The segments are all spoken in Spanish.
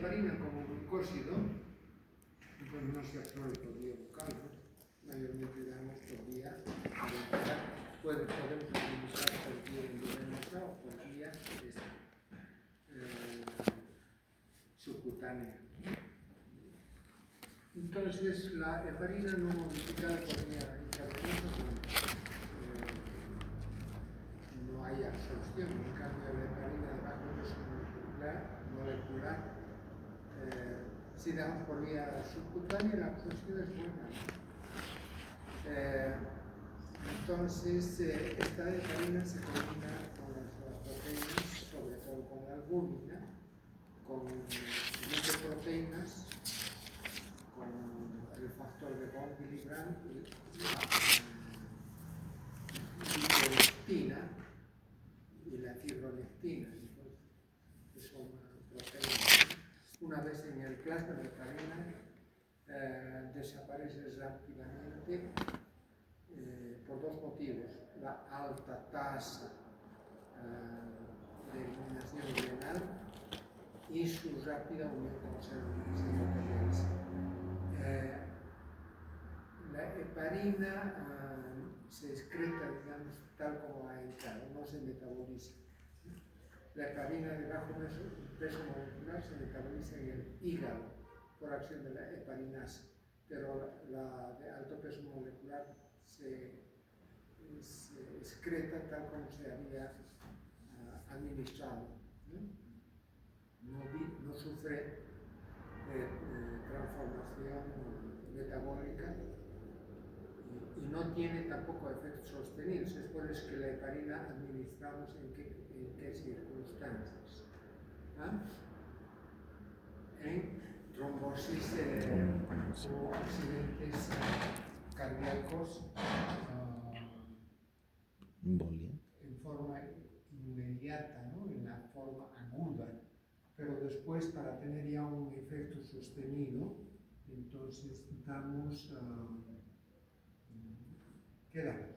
heparina como glucósido, pues no se absorbe por vía bucal, ¿no? Mayormente damos por vía parenteral. Podemos utilizar por vía endovenosa o por vía subcutánea. Entonces, la heparina no modificada por vía intravenosa no hay absorción. En cambio, la heparina de bajo peso molecular, si damos por vía subcutánea, la absorción es buena. Entonces, esta heparina se combina con las proteínas, sobre todo con la albúmina, con lipoproteínas, con el factor de von Willebrand y la lipolectina y la fibronectina, que son proteínas. Una vez en el plasma de heparina, desaparece rápidamente por dos motivos: la alta tasa de eliminación renal y su rápida aumento celular. La heparina se excreta, digamos, tal como ha entrado, no se metaboliza. La heparina de bajo peso molecular se metaboliza en el hígado por acción de la heparinasa, pero la de alto peso molecular se excreta tal como se había administrado. No sufre transformación metabólica y no tiene tampoco efectos sostenidos. Es por eso que la heparina administramos en qué circunstancias. En trombosis o accidentes cardíacos en forma inmediata, ¿no? En la forma aguda, pero después, para tener ya un efecto sostenido, entonces damos ¿qué damos?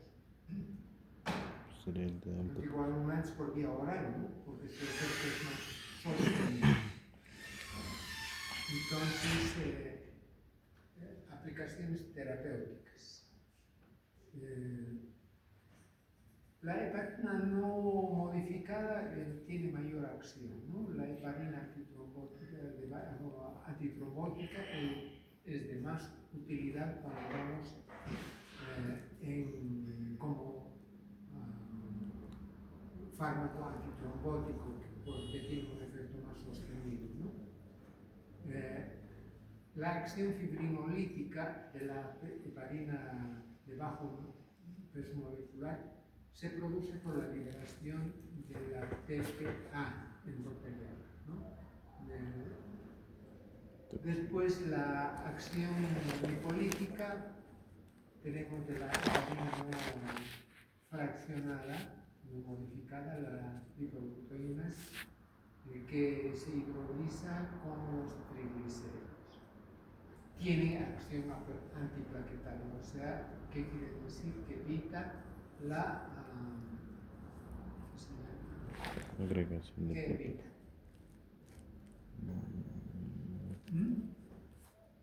Anticoagulantes por vía oral, ¿no? Porque su efecto es más sostenido. Entonces, aplicaciones terapéuticas. La heparina no modificada tiene mayor acción, ¿no? La heparina antitrombótica es de más utilidad cuando vamos como fármaco antitrombótico, porque tiene un efecto más sostenido, ¿no? La acción fibrinolítica de la heparina de bajo peso molecular se produce por la liberación de la TPA endotelial, ¿no? Después, la acción lipolítica, tenemos de la heparina no fraccionada, no modificada, las lipoproteínas, que se hidroliza con los triglicéridos. Tiene acción antiplaquetaria, o sea, ¿qué quiere decir? Que evita la agregación de plaquetas.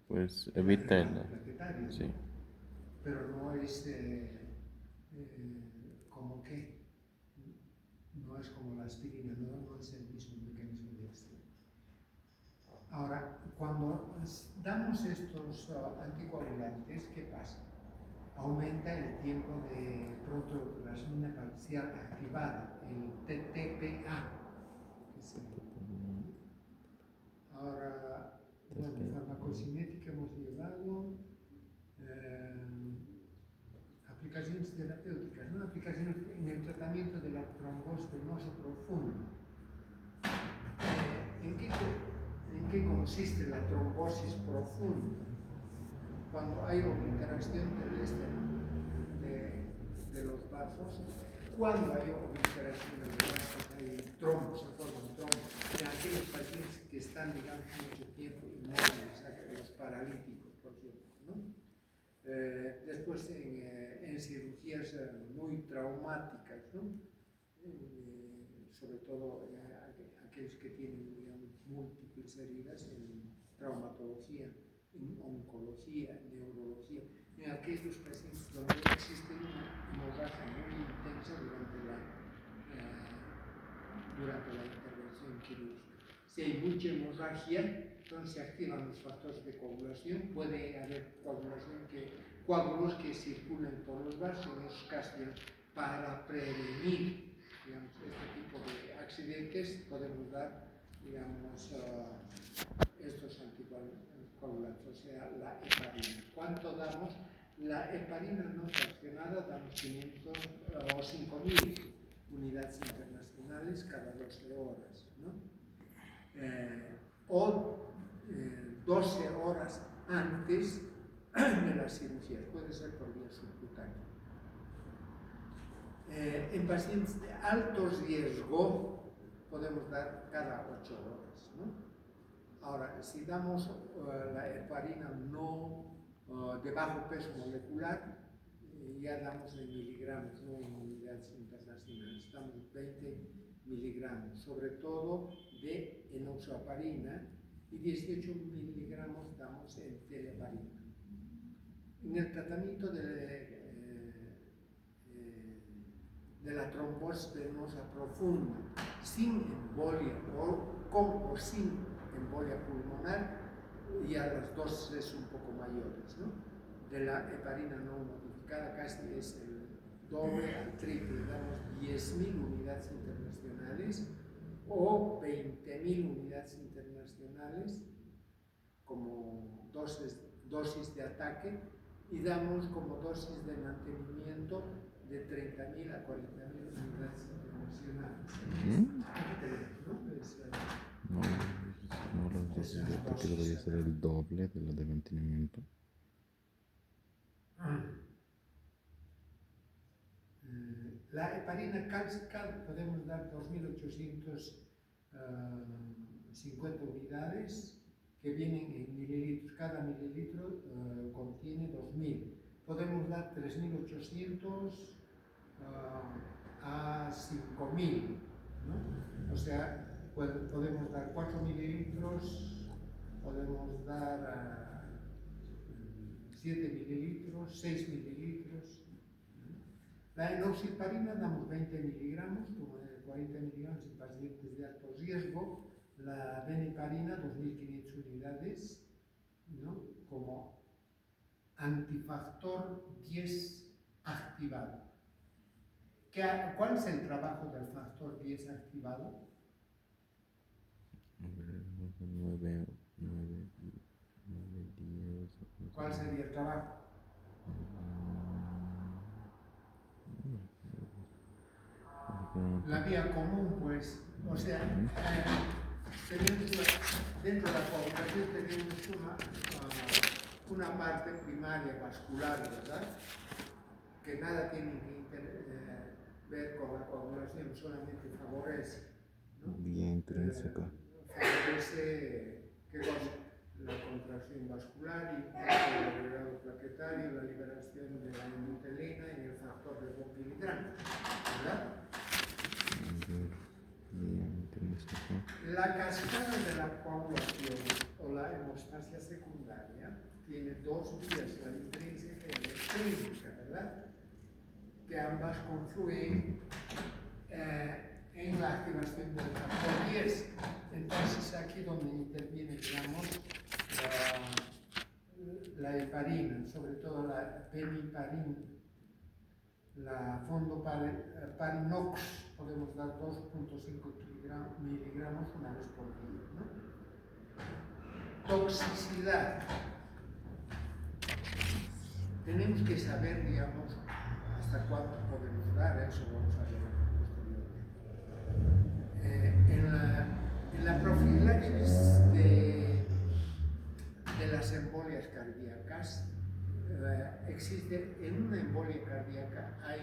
Pues evita el plaquetario, sí. Pero no es como que no es como la aspirina, no es el mismo mecanismo de acción. Ahora, cuando damos estos anticoagulantes, ¿qué pasa? Aumenta el tiempo de protoplasmina parcial activada, el TTPA. Ahora, bueno, farmacocinética hemos llevado, aplicaciones terapéuticas, ¿no? Aplicaciones en el tratamiento de la trombosis venosa profunda. ¿En qué consiste la trombosis profunda? Cuando hay obliteración terrestre de los vasos, cuando hay obliteración de los vasos, hay trombos, se forman trombos. En aquellos pacientes que están, digamos, mucho tiempo inmóviles, los paralíticos, por ejemplo, ¿no? Después en cirugías muy traumáticas, ¿no? Sobre todo aquellos que tienen, digamos, múltiples múltiples heridas en traumatología, en oncología, en neurología, en aquellos pacientes donde existe una hemorragia muy intensa durante la intervención quirúrgica. Si hay mucha hemorragia, entonces se activan los factores de coagulación, puede haber coágulos que circulen por los vasos, en esos casos para prevenir, digamos, este tipo de accidentes podemos dar, digamos, estos anticoagulantes, o sea, la heparina. ¿Cuánto damos? La heparina no fraccionada damos 500 o 5.000 unidades internacionales cada 12 horas, ¿no? O 12 horas antes de la cirugía, puede ser por vía subcutánea. En pacientes de alto riesgo podemos dar cada 8 horas, ¿no? Ahora, si damos la heparina de bajo peso molecular, ya damos en miligramos, no en unidades internacionales, damos 20 miligramos, sobre todo de enoxaparina, y 18 miligramos damos en teleparina. En el tratamiento de la trombosis venosa profunda, sin embolia o con o sin embolia pulmonar, y a las dosis un poco mayores, ¿no? De la heparina no modificada casi es el doble al triple, damos 10.000 unidades internacionales o 20.000 unidades internacionales como dosis de ataque, y damos como dosis de mantenimiento de 30.000 a 40.000 unidades internacionales. No lo decía porque debería ser el doble de lo de mantenimiento. La heparina calcical podemos dar 2.850 unidades que vienen en mililitros. Cada mililitro contiene 2.000. Podemos dar 3.800 a 5.000, ¿no? O sea, podemos dar 4 mililitros, podemos dar 7 mililitros, 6 mililitros. La enoxaparina damos 20 miligramos, como 40 miligramos en pacientes de alto riesgo. La beniparina, 2.500 unidades, ¿no? Como antifactor 10 activado. ¿Cuál es el trabajo del factor 10 activado? 9, 10. ¿Cuál sería el trabajo? La vía común, pues, o sea, dentro de la coagulación tenemos una parte primaria vascular, ¿verdad? Que nada tiene que ver con la coagulación, solamente favorece, ¿no? Vía intrínseca. Favorece, ¿qué cosa? La contracción vascular y el agregado plaquetario, la liberación de la hemotelina y el factor de von Willebrand, ¿verdad? La cascada de la coagulación o la hemostasia secundaria tiene dos vías, la intrínseca y la extrínseca, ¿verdad? Que ambas confluyen en la activación del factor 10. Entonces, aquí donde interviene, digamos, la heparina, sobre todo la beniparina, la fondoparinox, podemos dar 2.5 miligramos una vez por día, ¿no? Toxicidad. Tenemos que saber, digamos, hasta cuánto podemos dar, eso vamos a ver posteriormente. En la profilaxis de las embolias cardíacas, existe, en una embolia cardíaca hay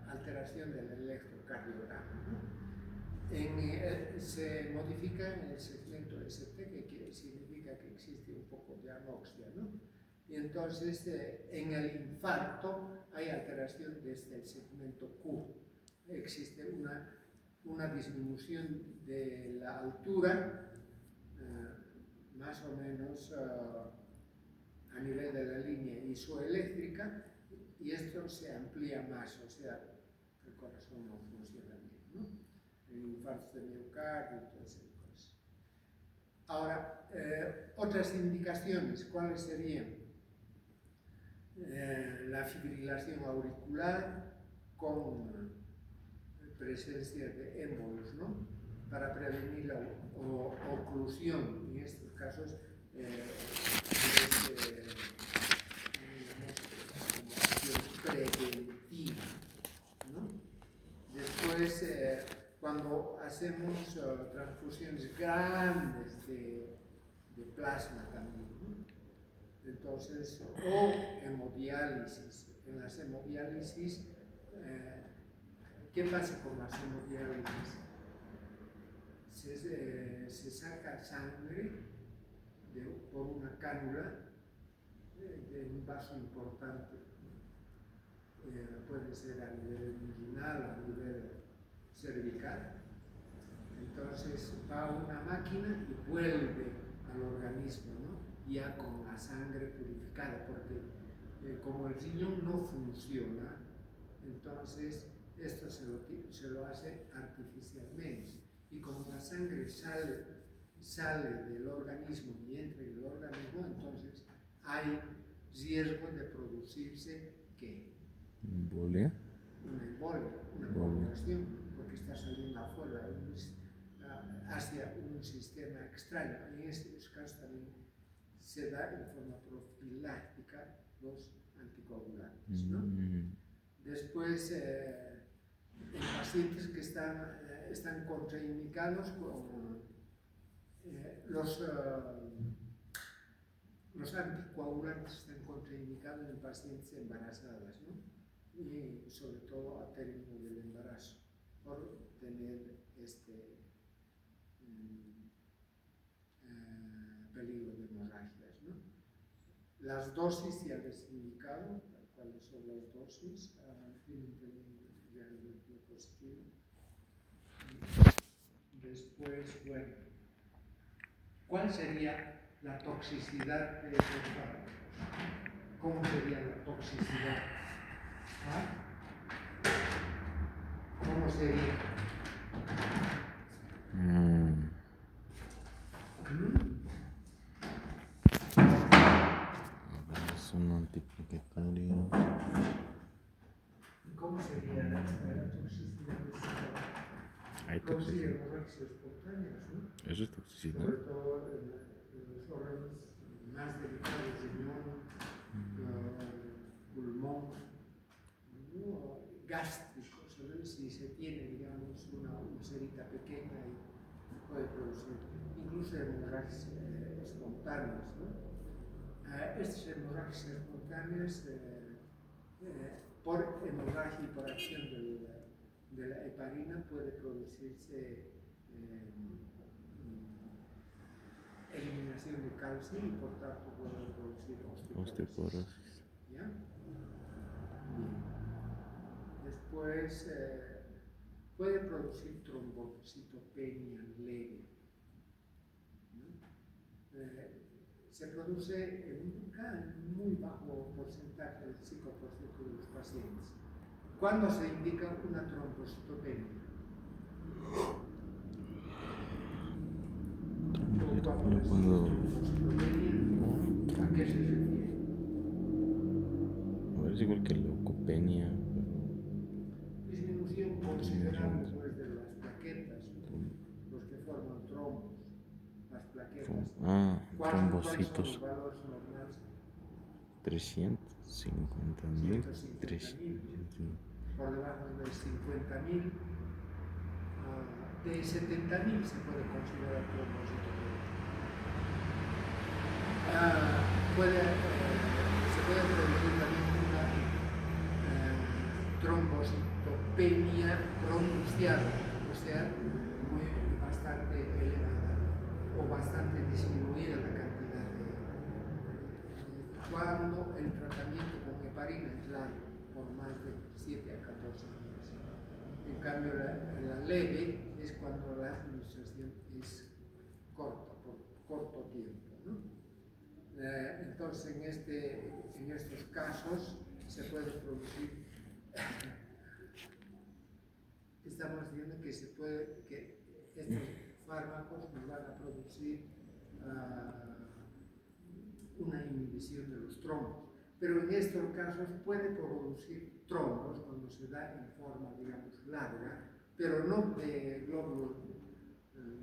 alteración del electrocardiograma, ¿no? Se modifica en el segmento ST, que significa que existe un poco de anoxia, ¿no? Y entonces en el infarto hay alteración desde el segmento Q. Existe una disminución de la altura más o menos a nivel de la línea isoeléctrica, y esto se amplía más, o sea, el corazón no funciona bien, ¿no? El infarto de miocardio y todas esas cosas. Ahora, otras indicaciones, ¿cuáles serían? La fibrilación auricular con presencia de émbolos, ¿no? Para prevenir la oclusión, en estos casos preventiva, ¿no? Después, cuando hacemos transfusiones grandes de plasma también, ¿no? Entonces, o hemodiálisis. En las hemodiálisis, ¿qué pasa con las hemodiálisis? Se saca sangre por una cánula de un vaso importante. Puede ser a nivel inguinal, a nivel cervical. Entonces va a una máquina y vuelve al organismo, ¿no? Ya con la sangre purificada, porque como el riñón no funciona, entonces esto se lo hace artificialmente. Y como la sangre sale del organismo y entra en el organismo, entonces hay riesgo de producirse ¿qué? ¿Embolia? Una embolia, una coagulación, porque está saliendo afuera hacia un sistema extraño. En estos casos también se da en forma profiláctica los anticoagulantes, ¿no? Después, en pacientes que están contraindicados con los anticoagulantes están contraindicados en pacientes embarazadas, ¿no? Y sobre todo a término del embarazo, por tener peligro de hemorragias, ¿no? Las dosis ya les he indicado, cuáles son las dosis, positivo. Después, bueno, ¿cuál sería la toxicidad de estos fármacos? ¿Cómo sería la toxicidad? ¿Ah? ¿Cómo sería? Es un antiplaquetario. ¿Cómo sería la toxicidad de esta? Hay toxicidad. Hemorragias espontáneas, ¿no? ¿Eso es toxicidad? Sobre todo en los órganos más delicados, riñón, pulmón, ¿no? Gástrico, ¿sabes? Si se tiene, digamos, una ulcerita pequeña y puede producir incluso hemorragias espontáneas, ¿no? Estas hemorragias espontáneas, por hemorragia y por acción de la heparina, puede producirse eliminación de calcio y por tanto puede producir osteoporosis. ¿Ya? Bien. Después puede producir trombocitopenia leve, ¿no? Se produce en un muy bajo porcentaje, del 5% de los pacientes. ¿Cuándo se indica una trombocitopenia? ¿A qué se refiere? A ver, es igual que leucopenia. Disminución considerable pues, de las plaquetas, los que forman trombos, las plaquetas. Trombocitos. ¿Cuáles son los valores normales? 350.000. 150.000. Por debajo de 50.000, de 70.000 se puede considerar trombocitopenia. Se puede producir también una trombocitopenia pronunciada, o sea, bastante elevada o bastante disminuida la cantidad cuando el tratamiento con heparina es largo, por más de 7 a 14 días. En cambio, la leve es cuando la administración es corta, por corto tiempo, ¿no? Entonces, en estos casos se puede producir, estamos diciendo que estos fármacos nos van a producir una inhibición de los trombos. Pero en estos casos puede producir trombos cuando se da en forma, digamos, larga, pero no de glóbulos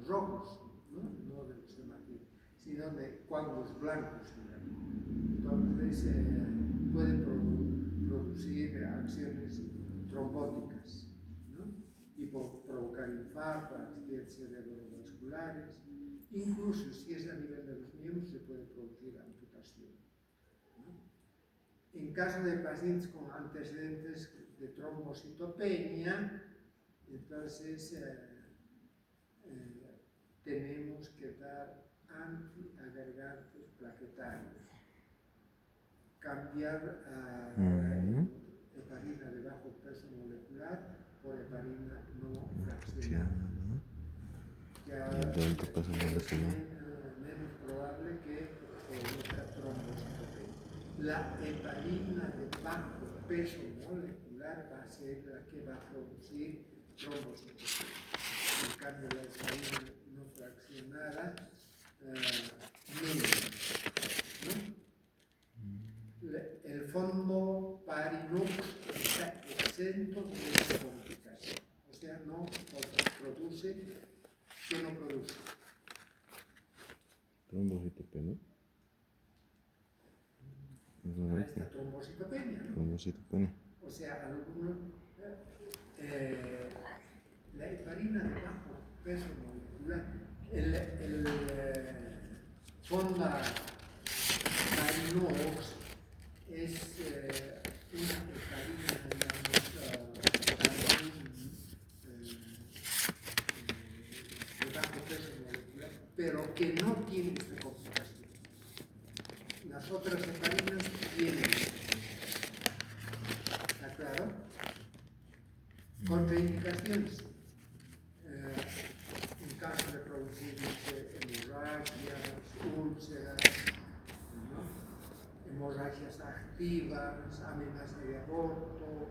rojos, no de los hematíes, sino de coágulos blancos. Entonces puede producir acciones trombóticas, ¿no? Y provocar infarto, accidentes cerebrovasculares. Incluso si es a nivel de los miembros, se puede producir amputación. En caso de pacientes con antecedentes de trombocitopenia, entonces tenemos que dar antiagregantes plaquetarios, cambiar heparina de bajo peso molecular por heparina no fraccionada. Ya es menos probable que produzca trombocitopenia. La heparina de bajo peso molecular va a ser la que va a producir trombocitopenia. En cambio, la heparina no fraccionada, menos, ¿no? El fondo Parinux está exento de esta complicación. O sea, no produce. ¿Qué no produce? Trombocitopenia. Esta trombocitopenia, ¿no? Trombocitopenia. O sea, algunos, la heparina de bajo peso molecular, el fonda Parinux es una heparina, digamos, de bajo peso molecular, pero que no tiene esta complicación. Las otras heparinas tienen. ¿Está claro? Contraindicaciones. En caso de producir hemorragias, úlceras, ¿no? Hemorragias activas, amenaza de aborto.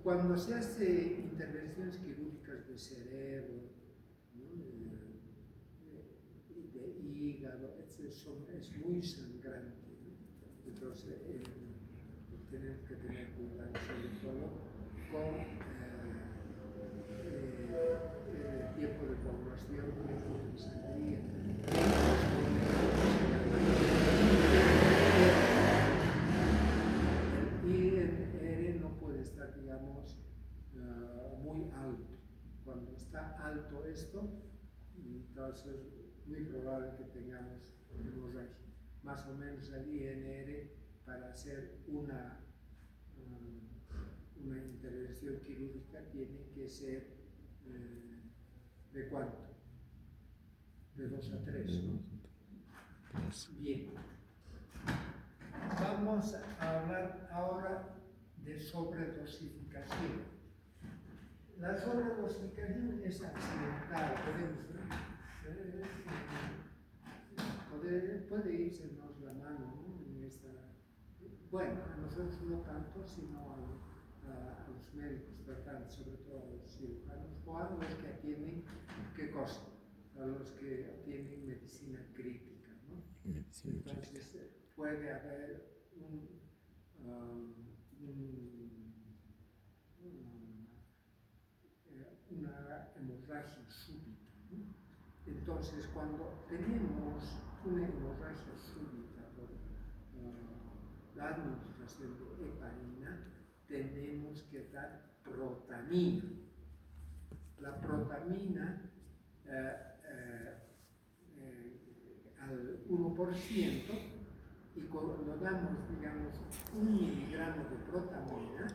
Cuando se hace intervenciones quirúrgicas de cerebro, ¿no? de hígado, etc., es muy sangrante, ¿no? Entonces tenemos que tener cuidado sobre todo con el tiempo de coagulación, tiempo de sangría. El INR no puede estar, digamos, muy alto. Cuando está alto esto, entonces es muy probable que tengamos hemorragia. Más o menos el INR para hacer una intervención quirúrgica tiene que ser ¿de cuánto? De 2 a 3, ¿no? Bien. Vamos a hablar ahora de sobredosificación. La sobredosificación es accidental, puede irsenos la mano, ¿no? En esta, bueno, a nosotros no tanto, sino a los médicos tratantes, sobre todo a los cirujanos, o a los que atienden, ¿qué cosa? A los que atienden medicina crítica, ¿no? Entonces puede haber una hemorragia súbita, ¿no? Entonces, cuando tenemos una hemorragia súbita por la administración de heparina, tenemos que dar protamina. La protamina al 1%, y cuando damos, digamos, 1 miligramo de protamina,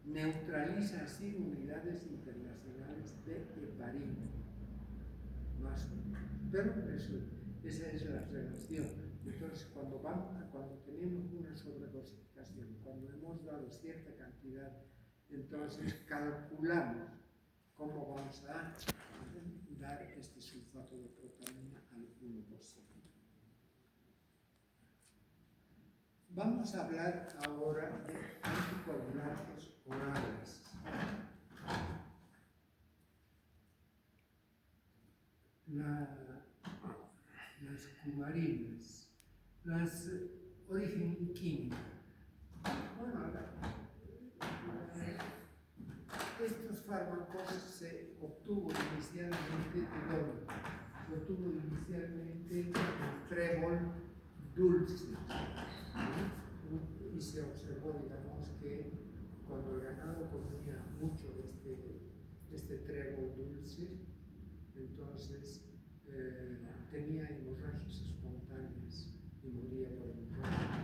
neutraliza 100 unidades internacionales de heparina. Más o menos. Pero esa es la relación. Entonces, cuando tenemos una sobredosificación, cuando hemos dado cierta cantidad, entonces calculamos cómo vamos a dar este sulfato de protamina 14. Vamos a hablar ahora de anticoagulantes orales. Las cumarinas, las origen químico. Bueno, estos fármacos se obtuvo inicialmente de dónde? Se obtuvo inicialmente en trébol dulce, ¿no? Y se observó, digamos, que cuando el ganado comía mucho de este trébol dulce, entonces tenía hemorragias espontáneas y moría por hemorragia.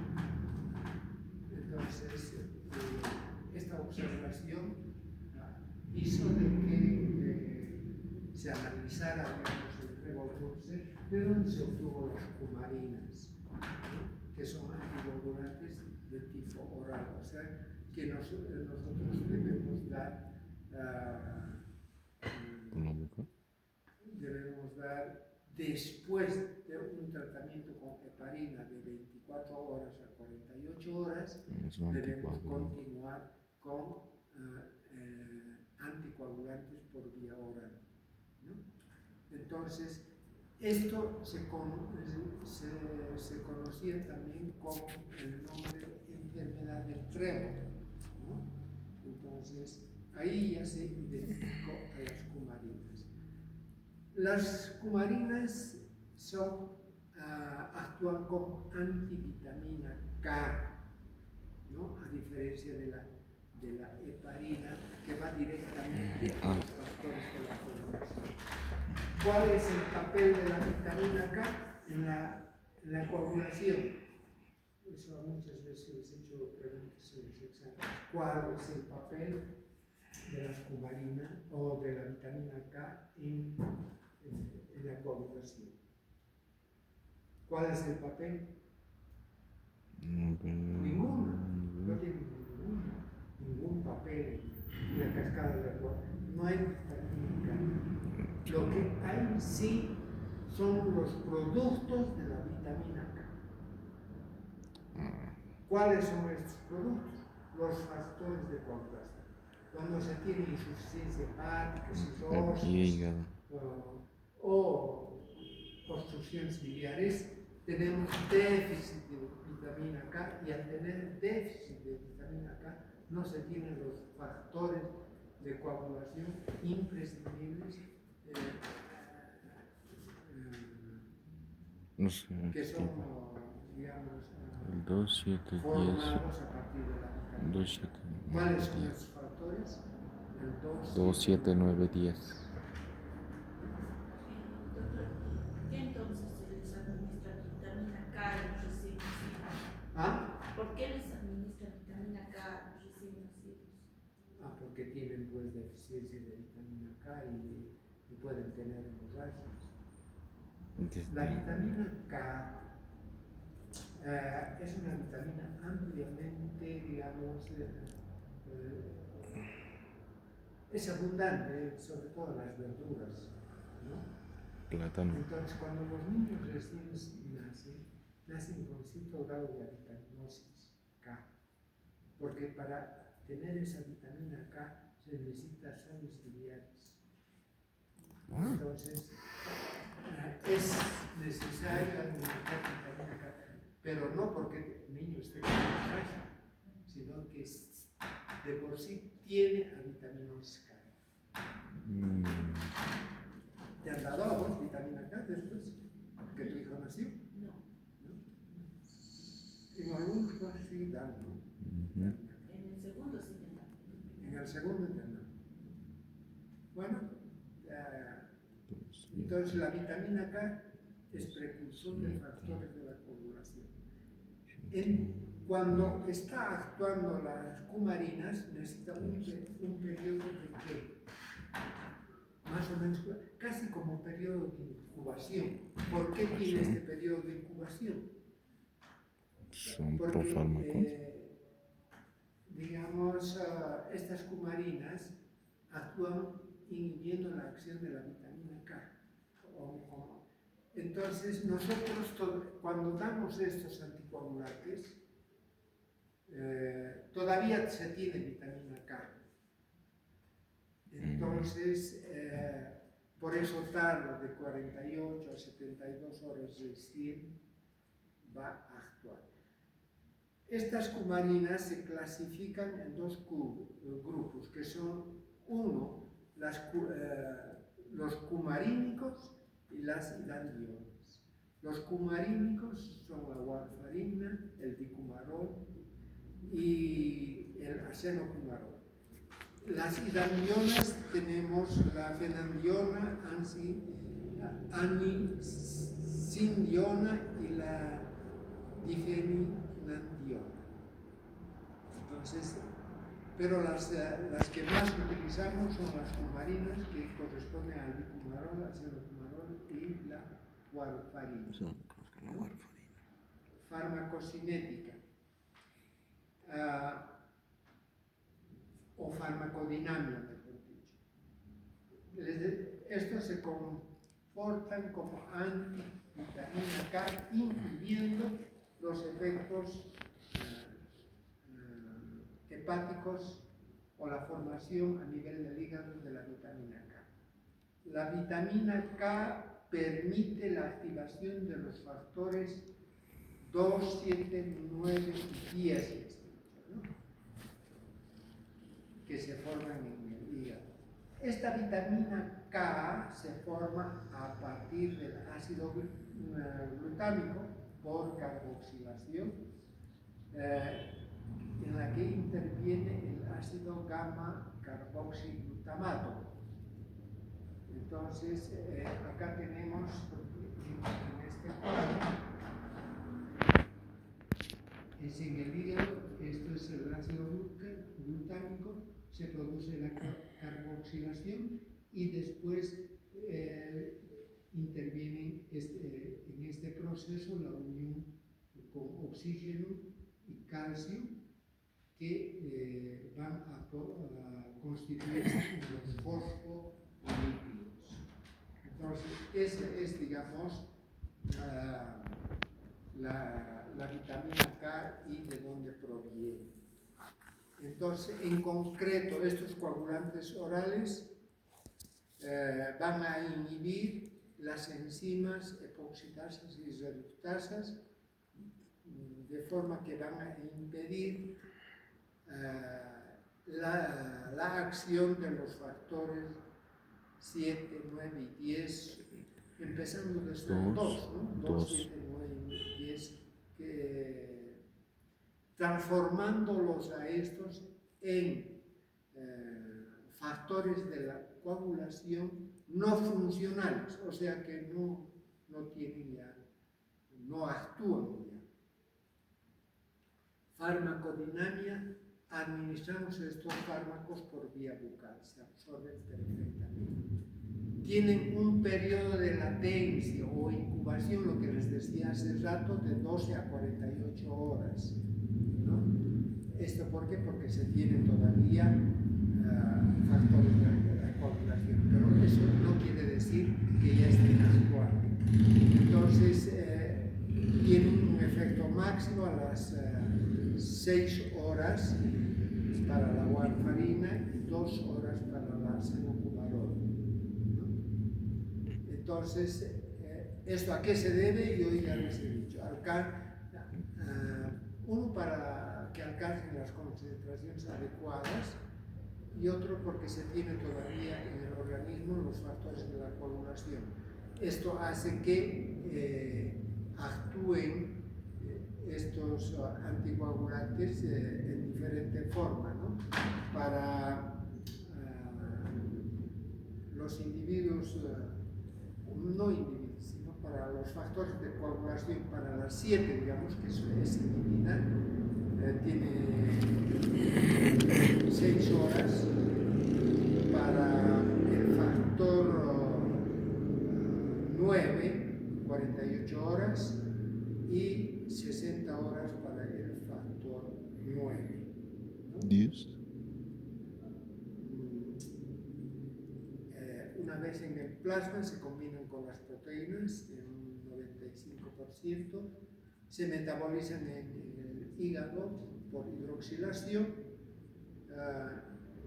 Entonces, esta observación hizo de que se analizara, digamos, el trébol dulce, de donde se obtuvo las cumarinas, ¿no? Que son anticoagulantes de tipo oral, o sea, que nosotros debemos dar ¿Con la boca? debemos dar después de un tratamiento con heparina de 24 horas a 48 horas, debemos continuar con anticoagulantes por vía oral, ¿no? Entonces, esto se conocía también con el nombre de enfermedad del trébol, ¿no? Entonces, ahí ya se identificó a las cumarinas. Las cumarinas actúan como antivitamina K, ¿no? A diferencia de la heparina, que va directamente a los factores de la coagulación. ¿Cuál es el papel de la vitamina K en la coagulación? Eso muchas veces les he hecho preguntas en los exámenes. ¿Cuál es el papel de las cumarinas o de la vitamina K en la coagulación? ¿Cuál es el papel? Ninguno. No tiene ningún papel en la cascada de agua. No hay vitamina K. Lo que hay sí son los productos de la vitamina K. ¿Cuáles son estos productos? Los factores de coagulación. Cuando se tiene insuficiencia hepática, cirrosis o obstrucciones biliares, tenemos déficit de vitamina K, y al tener déficit de vitamina K no se tienen los factores de coagulación imprescindibles no sé, que son, digamos, el 2, 7, 10, formados a partir de la vitamina 2, 7, K. ¿Cuáles son esos factores? El 2, 7, 9, 10. ¿Qué entonces se les administra vitamina K a los recién nacidos? ¿Ah? ¿Por qué les administra vitamina K a los recién nacidos? Porque tienen pues deficiencia de vitamina K y pueden tener hemorragias. La vitamina K es una vitamina ampliamente, digamos, es abundante, sobre todo en las verduras, ¿no? Plátano. Entonces, cuando los niños recién nacen con cierto grado de avitaminosis K, porque para tener esa vitamina K se necesita sales biliares. Entonces, es necesario alimentar vitamina K, pero no porque el niño esté con hemorragia, sino que de por sí tiene avitaminosis K. ¿Te han dado a vos vitamina K después que tu hijo nació? No. En algún caso sí dan, ¿no? En el segundo sí me dan. En el segundo internado. Bueno, entonces la vitamina K es precursor de factores de la coagulación. Cuando está actuando las cumarinas, necesita un periodo de ¿qué? Más o menos, casi como periodo de incubación. ¿Por qué tiene este periodo de incubación? Son Porque, profármacos. digamos, estas cumarinas actúan inhibiendo la acción de la vitamina K. Entonces, nosotros cuando damos estos anticoagulantes, todavía se tiene vitamina K. Entonces, por eso tarda de 48 a 72 horas recién va a actuar. Estas cumarinas se clasifican en dos grupos, que son uno, los cumarínicos y las hidaldionas. Los cumarínicos son la warfarina, el dicumarol y el acenocumarol. Las hidaldionas tenemos la fenandiona, anisindiona y la difenandiona. Entonces, pero las que más utilizamos son las cumarinas, que corresponden al dicumarol, acenocumarol y la warfarina. Farmacocinética o farmacodinamia, mejor dicho. Estos se comportan como antivitamina K, impidiendo los efectos hepáticos o la formación a nivel del hígado de la vitamina K. La vitamina K permite la activación de los factores 2, 7, 9 y 10, ¿no? Que se forman en el hígado. Esta vitamina K se forma a partir del ácido glutámico por carboxilación, en la que interviene el ácido gamma carboxiglutamato. Entonces, acá tenemos en este cuadro, es en el hígado, esto es el ácido glutámico, se produce la carboxilación y después interviene en este proceso la unión con oxígeno y calcio que van a constituir los fosfolípidos. Entonces, esa es, digamos, la vitamina K y de dónde proviene. Entonces, en concreto, estos coagulantes orales van a inhibir las enzimas epoxidasas y reductasas, de forma que van a impedir la acción de los factores 7, 9 y 10, empezando desde el 2, ¿no? 2, 7, 9 y 10, transformándolos a estos en factores de la coagulación no funcionales, o sea que no tienen ya, no actúan ya. Farmacodinamia: administramos estos fármacos por vía bucal, se absorben perfectamente. Tienen un periodo de latencia o incubación, lo que les decía hace rato, de 12 a 48 horas. ¿No? ¿Esto por qué? Porque se tienen todavía factores de coagulación, pero eso no quiere decir que ya estén actuando. Entonces, tienen un efecto máximo a las 6 horas para la warfarina y 2 horas para la acenocumarol, ¿no? Entonces, ¿esto a qué se debe? Yo ya les he dicho. Uno, para que alcancen las concentraciones adecuadas, y otro porque se tiene todavía en el organismo los factores de la coagulación. Esto hace que actúen estos anticoagulantes en diferente forma, ¿no? Para los individuos, no individuos, sino para los factores de coagulación, para las 7, digamos, que es inhibida, tiene 6 horas, para el factor 9, 48 horas, y 60 horas para el factor 9. ¿No? 10. Una vez en el plasma se combinan con las proteínas en 10%, se metabolizan en el hígado por hidroxilación,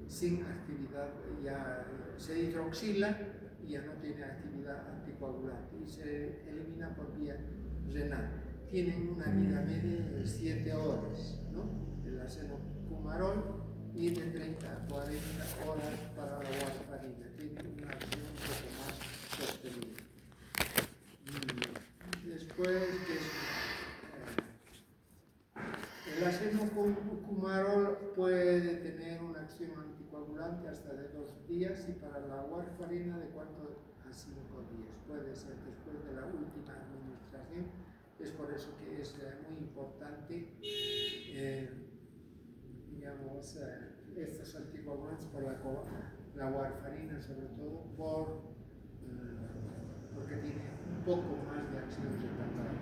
sin actividad, ya se hidroxila y ya no tiene actividad anticoagulante y se elimina por vía renal. Tienen una vida media de 7 horas, ¿no? El acenocumarol, y de 30 a 40 horas para la warfarina. Tiene una acción un poco más sostenida. Después, el acenocumarol puede tener una acción anticoagulante hasta de 2 días y para la warfarina de 4 a 5 días. Puede ser después de la última administración. Es por eso que es muy importante, digamos, estos anticoagulantes por la warfarina, sobre todo porque tiene un poco más de acción retardada.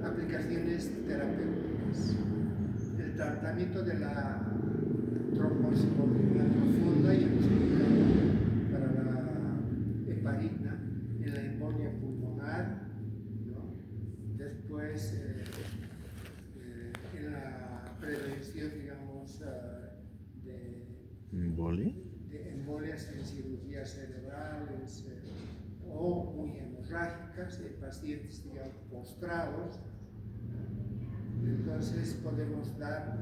Aplicaciones terapéuticas. El tratamiento de la trombosis pulmonar profunda y para la heparina en la embolia pulmonar, ¿no? Después en la prevención, digamos, de embolias en cirugías cerebrales o muy hemorrágicas en pacientes, digamos, postrados. Entonces podemos dar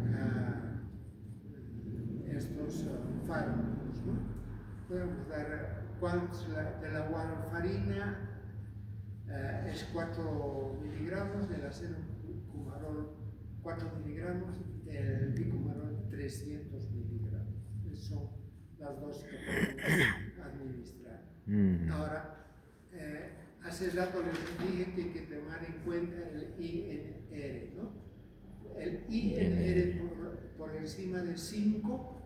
estos fármacos, ¿no? Podemos dar de la warfarina es 4 miligramos, del acenocumarol 4 miligramos, el bicumarol 300 miligramos. Esas son las dosis que podemos administrar. Ahora, hace rato les dije que hay que tomar en cuenta el INR, ¿no? El INR por encima de 5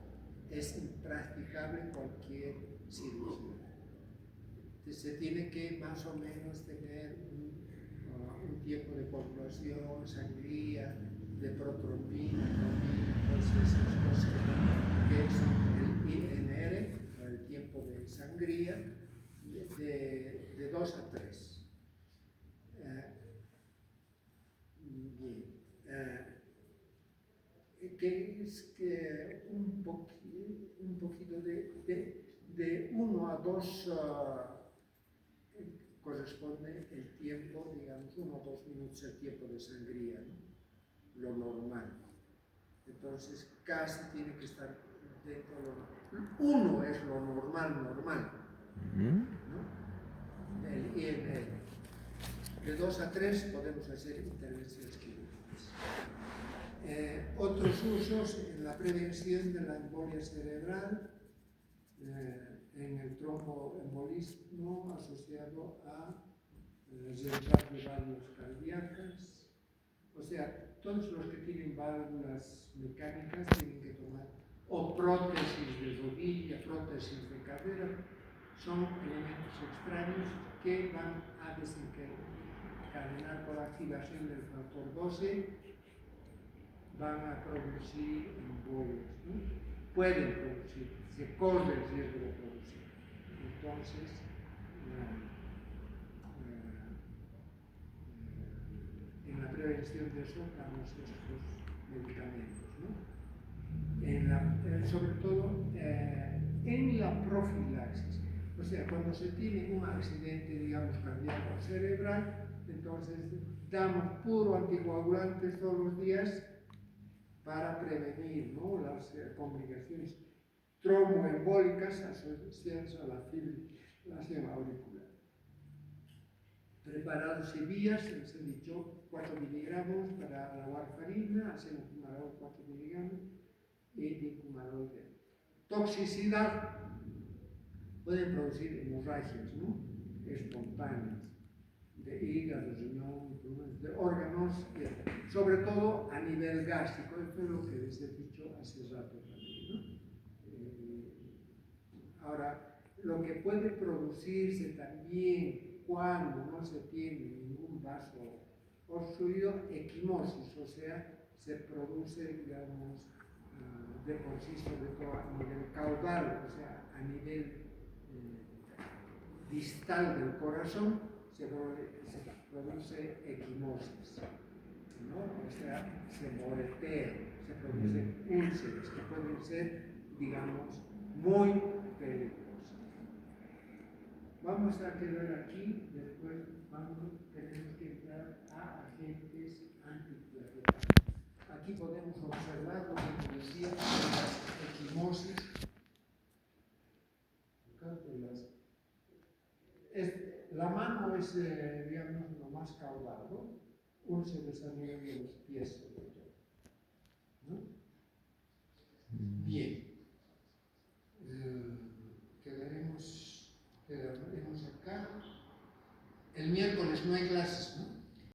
es impracticable en cualquier cirugía. Entonces, se tiene que más o menos tener un tiempo de coagulación, sangría, de protrombina, entonces esas cosas que son el INR, el tiempo de sangría, de 2 a 3. Que es que un poquito de 1 a 2 corresponde el tiempo, digamos, 1 o 2 minutos el tiempo de sangría, ¿no? Lo normal. Entonces casi tiene que estar dentro de lo normal. 1 es lo normal, ¿no? El INR. De 2 a 3 podemos hacer intervenciones quirúrgicas. Otros usos en la prevención de la embolia cerebral, en el tromboembolismo asociado a reservar de válvulas cardíacas. O sea, todos los que tienen válvulas mecánicas tienen que tomar o prótesis de rodilla, prótesis de cadera, son elementos extraños que van a desencadenar por activación del factor 12, van a producir embolias, ¿no? Pueden producir, se corre el riesgo de producir. Entonces, en la prevención de eso damos estos medicamentos, ¿no? Sobre todo en la profilaxis. O sea, cuando se tiene un accidente, digamos, cardíaco cerebral, entonces damos puro anticoagulantes todos los días para prevenir, ¿no?, las complicaciones tromboembólicas asociadas a la fibrilación auricular. Preparados y vías, les he dicho 4 miligramos para la warfarina, acenocumarol 4 miligramos y bicumarol. Toxicidad, pueden producir hemorragias, ¿no?, espontáneas, de hígado, riñón, de órganos, sobre todo a nivel gástrico. Esto es lo que les he dicho hace rato también, ¿no? Ahora, lo que puede producirse también cuando no se tiene ningún vaso obstruido, equimosis, o sea, se produce, digamos, de por sí, sobre todo a nivel caudal, o sea, a nivel distal del corazón, se produce equimosis, ¿no? O sea, se moretea, se producen úlceras que pueden ser, digamos, muy peligrosas. Vamos a quedar aquí, después tenemos que entrar a agentes antiplaquetarios. Aquí podemos observar lo que decía de las equimosis. La mano es, digamos, lo más caudado, úlceras a nivel de los pies sobre todo, ¿no? Bien, quedaremos acá. El miércoles no hay clases, ¿no?